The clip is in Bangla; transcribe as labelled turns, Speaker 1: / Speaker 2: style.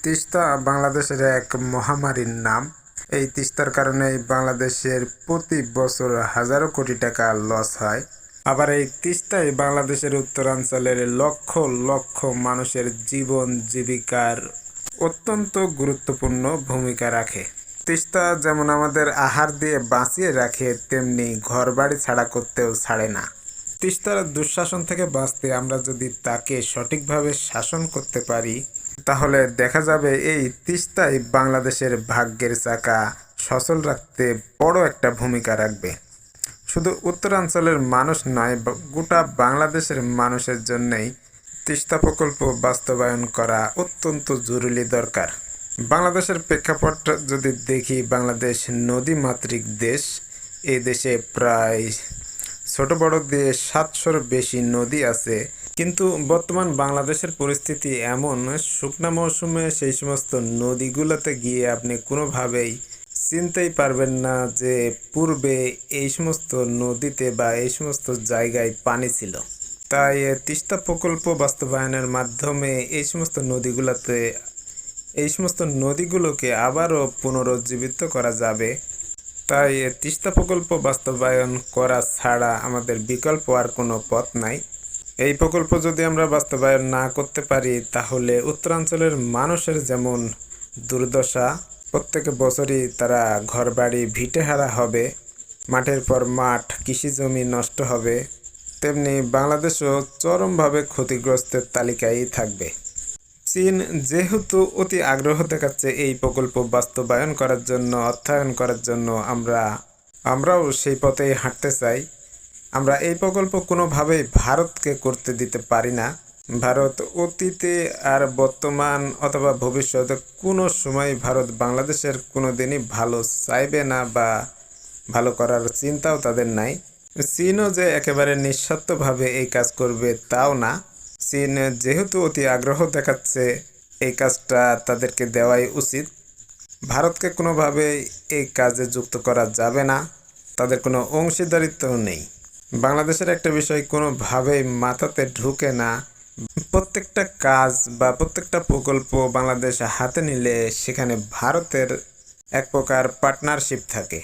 Speaker 1: তিস্তা বাংলাদেশের এক মহামারীর নাম। এই তিস্তার কারণেই বাংলাদেশের প্রতি বছর হাজারো কোটি টাকা লস হয়। আবার এই তিস্তাই বাংলাদেশের উত্তরাঞ্চলের লক্ষ লক্ষ মানুষের জীবন জীবিকার অত্যন্ত গুরুত্বপূর্ণ ভূমিকা রাখে। তিস্তা যেমন আমাদের আহার দিয়ে বাঁচিয়ে রাখে, তেমনি ঘরবাড়ি ছাড়া করতেও ছাড়ে না। তিস্তার দুঃশাসন থেকে বাঁচতে আমরা যদি তাকে সঠিকভাবে শাসন করতে পারি, তাহলে দেখা যাবে এই তিস্তাই বাংলাদেশের ভাগ্যের চাকা সচল রাখতে বড় একটা ভূমিকা রাখবে। শুধু উত্তরাঞ্চলের মানুষ নয়, গোটা বাংলাদেশের মানুষের জন্যই তিস্তা প্রকল্প বাস্তবায়ন করা অত্যন্ত জরুরি দরকার। বাংলাদেশের প্রেক্ষাপট যদি দেখি, বাংলাদেশ নদীমাতৃক দেশ। এই দেশে প্রায় ছোট বড় দিয়ে 700-র বেশি নদী আছে। কিন্তু বর্তমান বাংলাদেশের পরিস্থিতি এমন, শুকনা মৌসুমে সেই সমস্ত নদীগুলোতে গিয়ে আপনি কোনোভাবেই চিনতেই পারবেন না যে পূর্বে এই সমস্ত নদীতে বা এই সমস্ত জায়গায় পানি ছিল। তাই তিস্তা প্রকল্প বাস্তবায়নের মাধ্যমে এই সমস্ত নদীগুলোকে আবারও পুনরুজ্জীবিত করা যাবে। তাই তিস্তা প্রকল্প বাস্তবায়ন করা ছাড়া আমাদের বিকল্প আর কোনো পথ নাই। এই প্রকল্প যদি আমরা বাস্তবায়ন না করতে পারি, তাহলে উত্তরাঞ্চলের মানুষের যেমন দুর্দশা, প্রত্যেক বছরই তারা ঘরবাড়ি ভিটেহারা হবে, মাঠের পর মাঠ কৃষি জমি নষ্ট হবে, তেমনি বাংলাদেশও চরমভাবে ক্ষতিগ্রস্তের তালিকায় থাকবে। চীন যেহেতু অতি আগ্রহ দেখাচ্ছে এই প্রকল্প বাস্তবায়ন করার জন্য, অর্থায়ন করার জন্য, আমরাও সেই পথেই হাঁটতে চাই। আমরা এই প্রকল্প কোনোভাবেই ভারতকে করতে দিতে পারি না। ভারত অতীতে আর বর্তমান অথবা ভবিষ্যতে কোনো সময় ভারত বাংলাদেশের কোনো দিনই ভালো চাইবে না বা ভালো করার চিন্তাও তাদের নাই। চীনও যে একেবারে নিঃস্বার্থভাবে এই কাজ করবে তাও না। চীন যেহেতু অতি আগ্রহ দেখাচ্ছে, এই কাজটা তাদেরকে দেওয়াই উচিত। ভারতকে কোনোভাবেই এই কাজে যুক্ত করা যাবে না, তাদের কোনো অংশীদারিত্বও নেই। বাংলাদেশের একটা বিষয় কোনোভাবেই মাথাতে ঢুকে না, প্রত্যেকটা কাজ বা প্রত্যেকটা প্রকল্প বাংলাদেশ হাতে নিলে সেখানে ভারতের এক প্রকার পার্টনারশিপ থাকে।